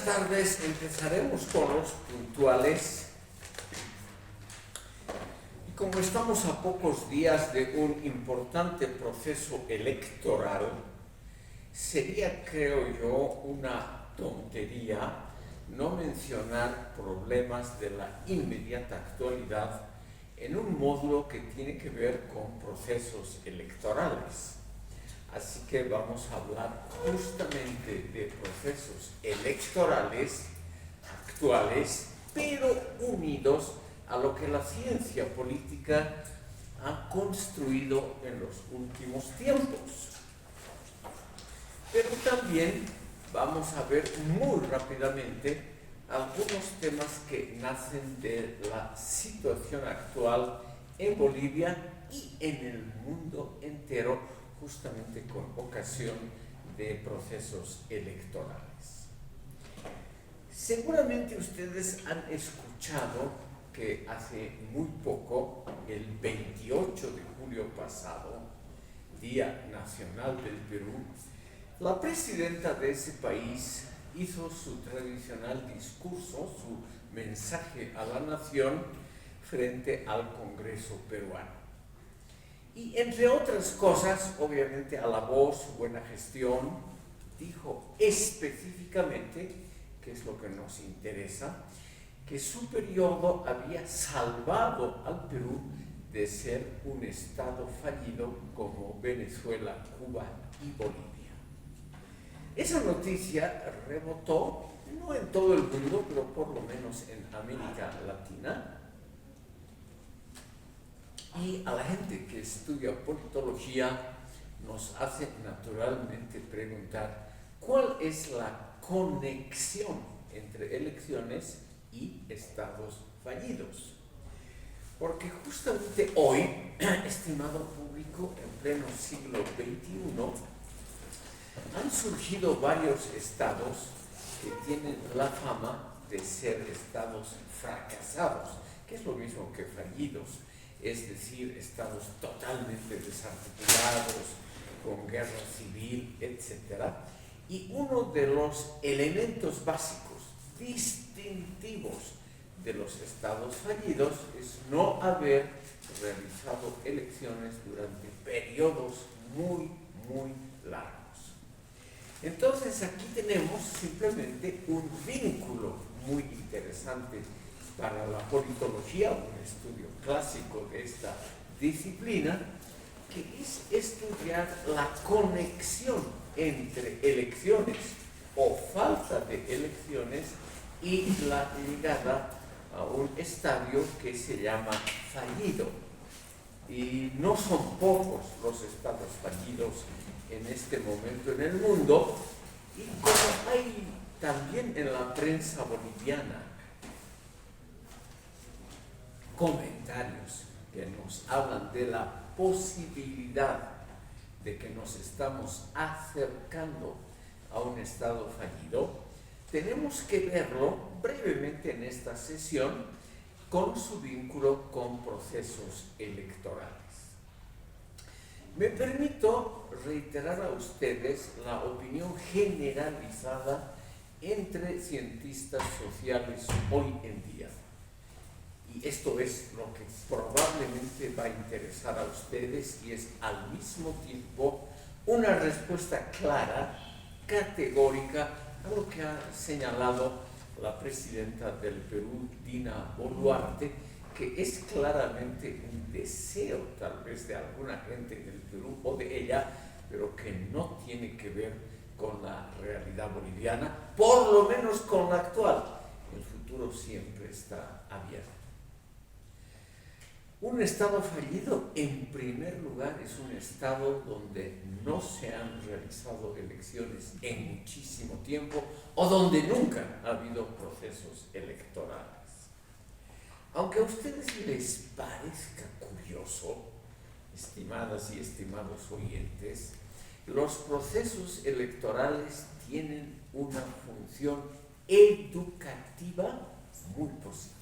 Buenas tardes, empezaremos con los puntuales. Y como estamos a pocos días de un importante proceso electoral, sería, creo yo, una tontería no mencionar problemas de la inmediata actualidad en un módulo que tiene que ver con procesos electorales. Así que vamos a hablar justamente de procesos electorales actuales, pero unidos a lo que la ciencia política ha construido en los últimos tiempos. Pero también vamos a ver muy rápidamente algunos temas que nacen de la situación actual en Bolivia y en el mundo entero, justamente con ocasión de procesos electorales. Seguramente ustedes han escuchado que hace muy poco, el 28 de julio pasado, Día Nacional del Perú, la presidenta de ese país hizo su tradicional discurso, su mensaje a la nación frente al Congreso peruano. Y entre otras cosas, obviamente alabó su buena gestión, dijo específicamente, que es lo que nos interesa, que su periodo había salvado al Perú de ser un estado fallido como Venezuela, Cuba y Bolivia. Esa noticia rebotó, no en todo el mundo, pero por lo menos en América Latina. Y a la gente que estudia politología nos hace naturalmente preguntar cuál es la conexión entre elecciones y estados fallidos. Porque justamente hoy, estimado público, en pleno siglo XXI, han surgido varios estados que tienen la fama de ser estados fracasados, que es lo mismo que fallidos. Es decir, estados totalmente desarticulados, con guerra civil, etc. Y uno de los elementos básicos, distintivos de los estados fallidos, es no haber realizado elecciones durante periodos muy largos. Entonces aquí tenemos simplemente un vínculo muy interesante para la politología, un estudio clásico de esta disciplina, que es estudiar la conexión entre elecciones o falta de elecciones y la llegada a un estadio que se llama fallido. Y no son pocos los estados fallidos en este momento en el mundo, y como hay también en la prensa boliviana comentarios que nos hablan de la posibilidad de que nos estamos acercando a un estado fallido, tenemos que verlo brevemente en esta sesión con su vínculo con procesos electorales. Me permito reiterar a ustedes la opinión generalizada entre cientistas sociales hoy en día. Y esto es lo que probablemente va a interesar a ustedes y es al mismo tiempo una respuesta clara, categórica, a lo que ha señalado la presidenta del Perú, Dina Boluarte, que es claramente un deseo tal vez de alguna gente del Perú o de ella, pero que no tiene que ver con la realidad boliviana, por lo menos con la actual. El futuro siempre está abierto. Un estado fallido, en primer lugar, es un estado donde no se han realizado elecciones en muchísimo tiempo o donde nunca ha habido procesos electorales. Aunque a ustedes les parezca curioso, estimadas y estimados oyentes, los procesos electorales tienen una función educativa muy positiva.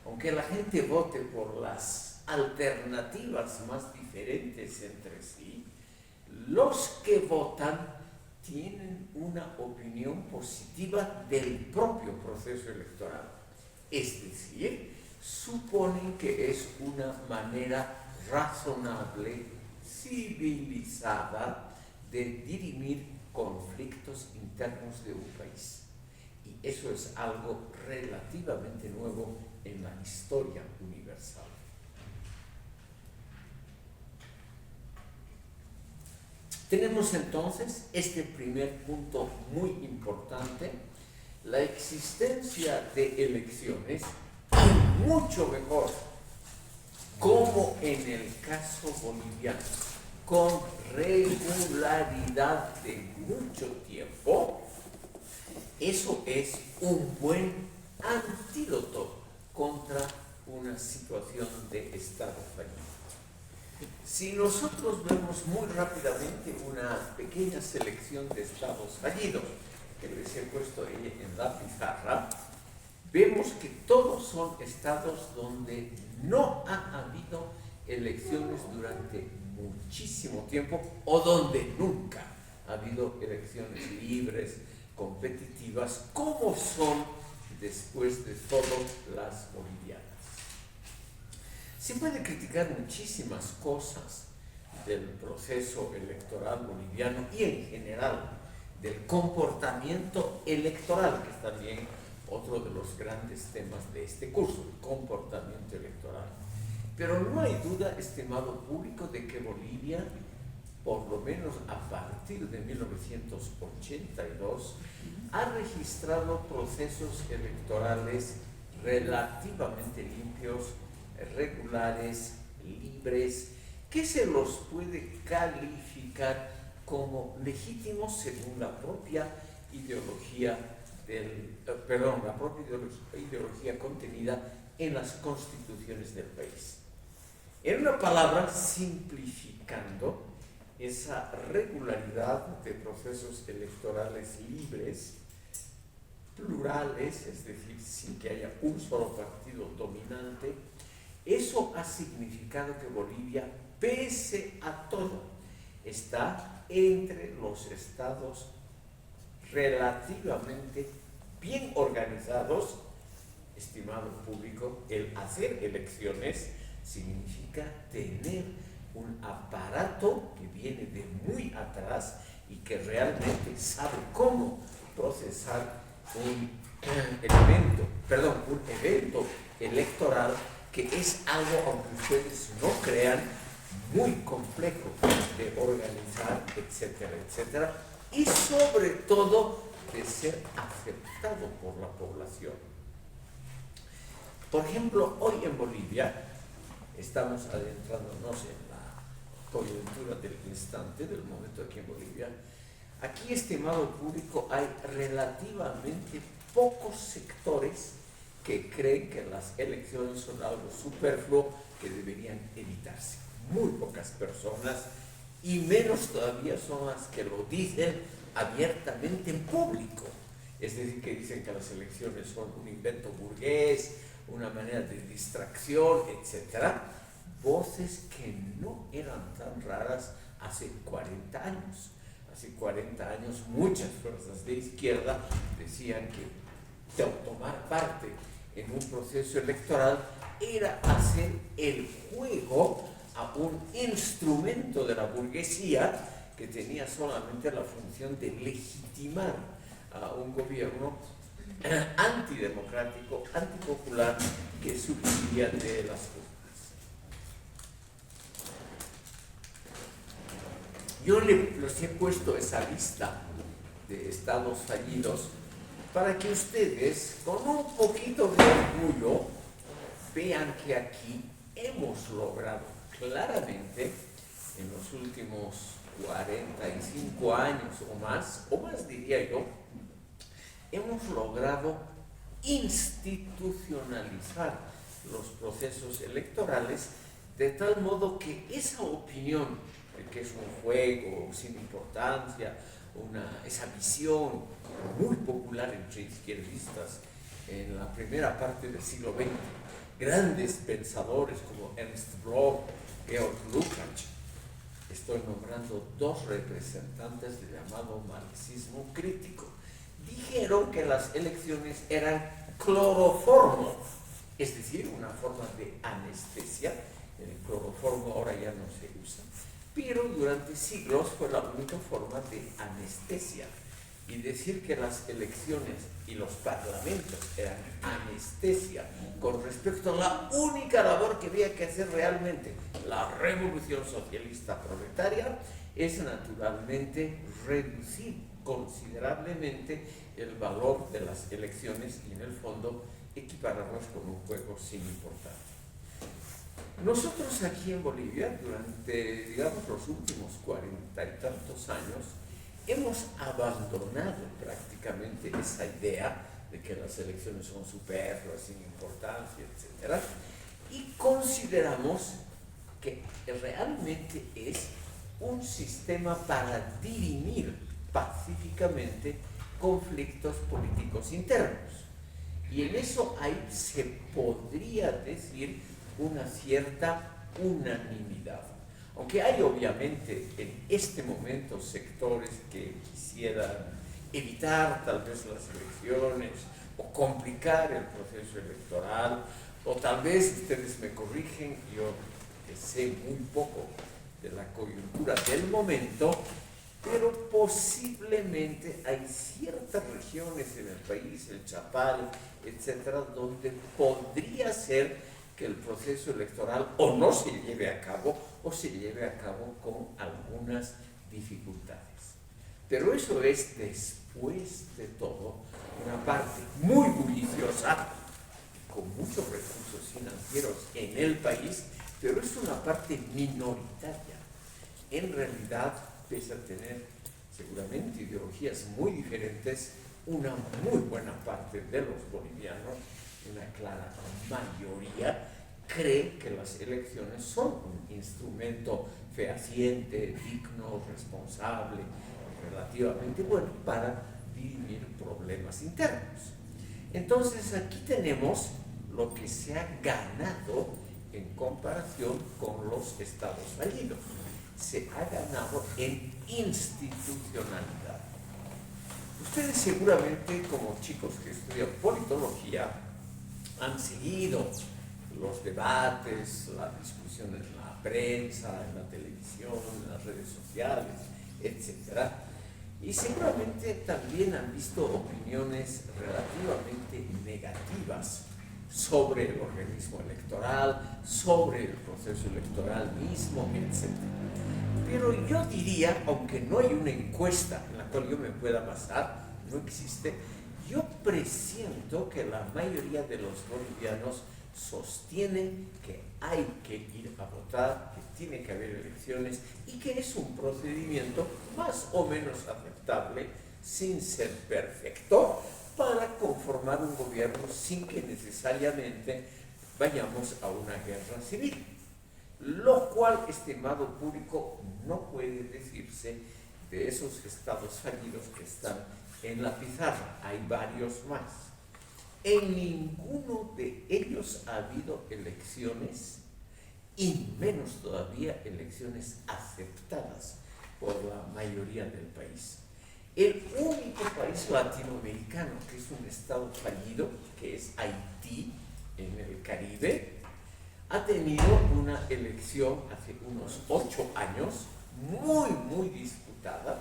Aunque la gente vote por las alternativas más diferentes entre sí, los que votan tienen una opinión positiva del propio proceso electoral. Es decir, suponen que es una manera razonable, civilizada, de dirimir conflictos internos de un país. Y eso es algo relativamente nuevo en la historia universal. Tenemos entonces este primer punto muy importante, la existencia de elecciones, y mucho mejor, como en el caso boliviano, con regularidad de mucho tiempo. Eso es un buen antídoto contra una situación de estado fallido. Si nosotros vemos muy rápidamente una pequeña selección de estados fallidos, que les he puesto en la pizarra, vemos que todos son estados donde no ha habido elecciones durante muchísimo tiempo o donde nunca ha habido elecciones libres, competitivas, como son después de todo las bolivianas. Se puede criticar muchísimas cosas del proceso electoral boliviano y en general del comportamiento electoral, que es también otro de los grandes temas de este curso, el comportamiento electoral. Pero no hay duda, estimado público, de que Bolivia, por lo menos a partir de 1982, ha registrado procesos electorales relativamente limpios, regulares, libres, que se los puede calificar como legítimos según la propia ideología ideología contenida en las constituciones del país. En una palabra, simplificando, esa regularidad de procesos electorales libres, plurales, es decir, sin que haya un solo partido dominante, eso ha significado que Bolivia, pese a todo, está entre los estados relativamente bien organizados. Estimado público, el hacer elecciones significa tener un aparato que viene de muy atrás y que realmente sabe cómo procesar un evento electoral, que es algo, aunque ustedes no crean, muy complejo de organizar, etcétera, etcétera, y sobre todo de ser aceptado por la población. Por ejemplo, hoy en Bolivia estamos adentrándonos en la coyuntura del instante, del momento aquí en Bolivia. Aquí, estimado público, hay relativamente pocos sectores que creen que las elecciones son algo superfluo que deberían evitarse. Muy pocas personas, y menos todavía son las que lo dicen abiertamente en público. Es decir, que dicen que las elecciones son un invento burgués, una manera de distracción, etc. Voces que no eran tan raras hace 40 años. Hace 40 años muchas fuerzas de izquierda decían que tomar parte en un proceso electoral era hacer el juego a un instrumento de la burguesía que tenía solamente la función de legitimar a un gobierno antidemocrático, antipopular, que surgiría de las urnas. Yo les he puesto esa lista de estados fallidos para que ustedes, con un poquito de orgullo, vean que aquí hemos logrado claramente, en los últimos 45 años o más diría yo, hemos logrado institucionalizar los procesos electorales de tal modo que esa opinión de que es un juego sin importancia, esa visión muy popular entre izquierdistas en la primera parte del siglo XX, grandes pensadores como Ernst Bloch, Georg Lukács, estoy nombrando dos representantes del llamado marxismo crítico. Dijeron que las elecciones eran cloroformo, es decir, una forma de anestesia. El cloroformo ahora ya no se usa, pero durante siglos fue la única forma de anestesia. Y decir que las elecciones y los parlamentos eran anestesia con respecto a la única labor que había que hacer realmente, la revolución socialista proletaria, es naturalmente reducir considerablemente el valor de las elecciones y en el fondo equipararlas con un juego sin importancia. Nosotros aquí en Bolivia, durante, digamos, los últimos 40 y tantos años, hemos abandonado prácticamente esa idea de que las elecciones son superfluas, sin importancia, etc. Y consideramos que realmente es un sistema para dirimir pacíficamente conflictos políticos internos. Y en eso ahí se podría decir una cierta unanimidad. Aunque hay obviamente en este momento sectores que quisieran evitar tal vez las elecciones o complicar el proceso electoral, o tal vez ustedes me corrigen, yo que sé muy poco de la coyuntura del momento, pero posiblemente hay ciertas regiones en el país, el Chapal, etcétera, donde podría ser que el proceso electoral o no se lleve a cabo o se lleve a cabo con algunas dificultades. Pero eso es, después de todo, una parte muy bulliciosa, con muchos recursos financieros en el país, pero es una parte minoritaria. En realidad, pese a tener seguramente ideologías muy diferentes, una muy buena parte de los bolivianos, una clara mayoría, cree que las elecciones son un instrumento fehaciente, digno, responsable, relativamente bueno para dirimir problemas internos. Entonces aquí tenemos lo que se ha ganado en comparación con los estados fallidos. Se ha ganado en institucionalidad. Ustedes seguramente, como chicos que estudian politología, han seguido los debates, las discusiones en la prensa, en la televisión, en las redes sociales, etc. Y seguramente también han visto opiniones relativamente negativas sobre el organismo electoral, sobre el proceso electoral mismo, etc. Pero yo diría, aunque no hay una encuesta en la cual yo me pueda basar, no existe, yo presiento que la mayoría de los bolivianos sostienen que hay que ir a votar, que tiene que haber elecciones y que es un procedimiento más o menos aceptable, sin ser perfecto, para conformar un gobierno sin que necesariamente vayamos a una guerra civil. Lo cual, estimado público, no puede decirse de esos estados fallidos que están en la pizarra. Hay varios más. En ninguno de ellos ha habido elecciones, y menos todavía elecciones aceptadas por la mayoría del país. El único país latinoamericano que es un estado fallido, que es Haití, en el Caribe, ha tenido una elección hace unos 8 años, muy disputada,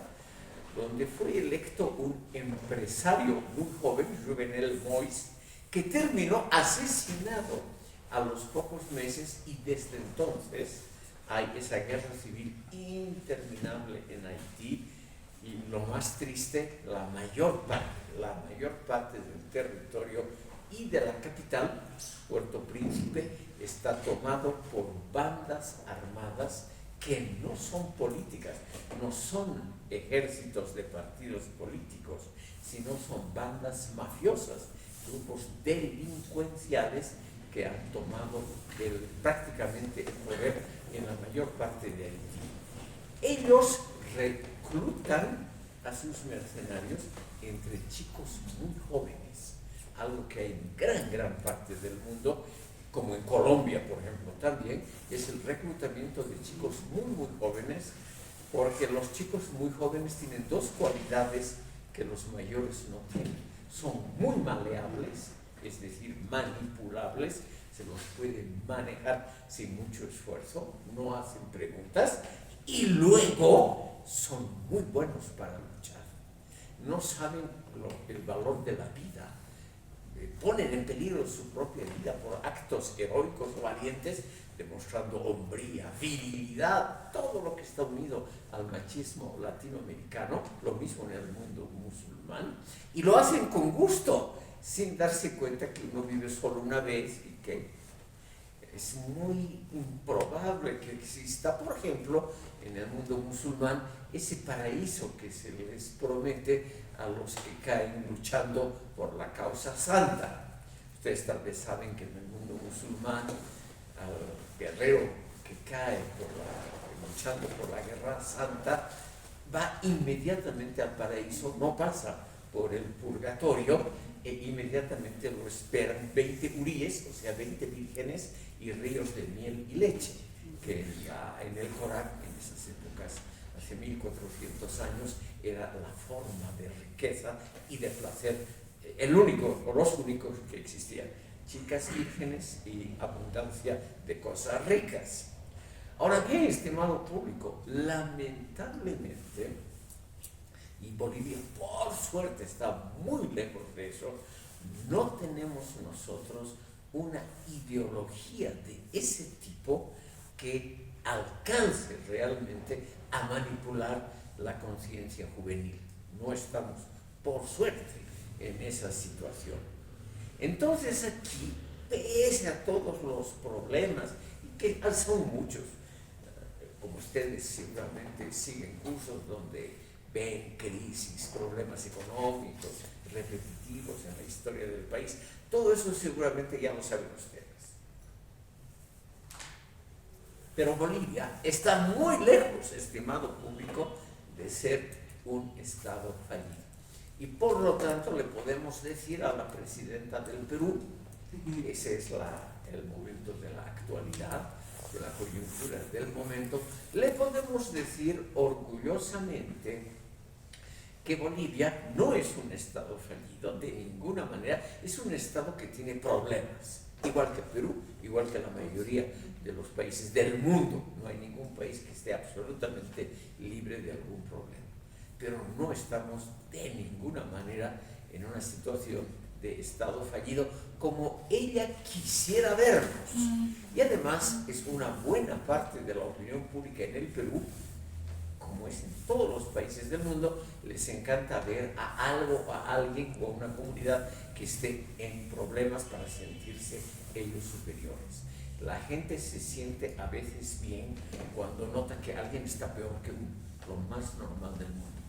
donde fue electo un empresario muy joven, Juvenel Moïse, que terminó asesinado a los pocos meses, y desde entonces hay esa guerra civil interminable en Haití, y lo más triste, la mayor parte del territorio y de la capital, Puerto Príncipe, está tomado por bandas armadas que no son políticas, no son ejércitos de partidos políticos, sino son bandas mafiosas, grupos delincuenciales que han tomado prácticamente el poder en la mayor parte de Haití. Ellos reclutan a sus mercenarios entre chicos muy jóvenes, algo que hay en gran parte del mundo, como en Colombia, por ejemplo, también, es el reclutamiento de chicos muy jóvenes, porque los chicos muy jóvenes tienen dos cualidades que los mayores no tienen. Son muy maleables, es decir, manipulables, se los pueden manejar sin mucho esfuerzo, no hacen preguntas, y luego son muy buenos para luchar. No saben el valor de la vida, ponen en peligro su propia vida por actos heroicos o valientes, demostrando hombría, virilidad, todo lo que está unido al machismo latinoamericano, lo mismo en el mundo musulmán, y lo hacen con gusto, sin darse cuenta que uno vive solo una vez y que es muy improbable que exista, por ejemplo, en el mundo musulmán, ese paraíso que se les promete a los que caen luchando por la causa santa. Ustedes tal vez saben que en el mundo musulmán, al guerrero que cae luchando por la guerra santa, va inmediatamente al paraíso, no pasa por el purgatorio, e inmediatamente lo esperan 20 huríes, o sea, 20 vírgenes y ríos de miel y leche, que en el Corán, en esas épocas, hace 1400 años, era la forma de riqueza y de placer, el único, o los únicos que existían, chicas vírgenes y abundancia de cosas ricas. Ahora bien, estimado público, lamentablemente, y Bolivia por suerte está muy lejos de eso, no tenemos nosotros una ideología de ese tipo que alcance realmente a manipular la conciencia juvenil. No estamos, por suerte, en esa situación. Entonces aquí, pese a todos los problemas, que son muchos, como ustedes seguramente siguen cursos donde ven crisis, problemas económicos, repetitivos en la historia del país, todo eso seguramente ya lo saben ustedes. Pero Bolivia está muy lejos, estimado público, de ser un Estado fallido. Y por lo tanto le podemos decir a la presidenta del Perú, ese es el momento de la actualidad, de la coyuntura del momento, le podemos decir orgullosamente que Bolivia no es un Estado fallido de ninguna manera, es un Estado que tiene problemas, igual que Perú, igual que la mayoría de los países del mundo. No hay ningún país que esté absolutamente libre de algún problema. Pero no estamos de ninguna manera en una situación de Estado fallido como ella quisiera vernos. Y además es una buena parte de la opinión pública en el Perú, como es en todos los países del mundo, les encanta ver a algo, a alguien o a una comunidad que esté en problemas para sentirse ellos superiores. La gente se siente a veces bien cuando nota que alguien está peor que uno, lo más normal del mundo.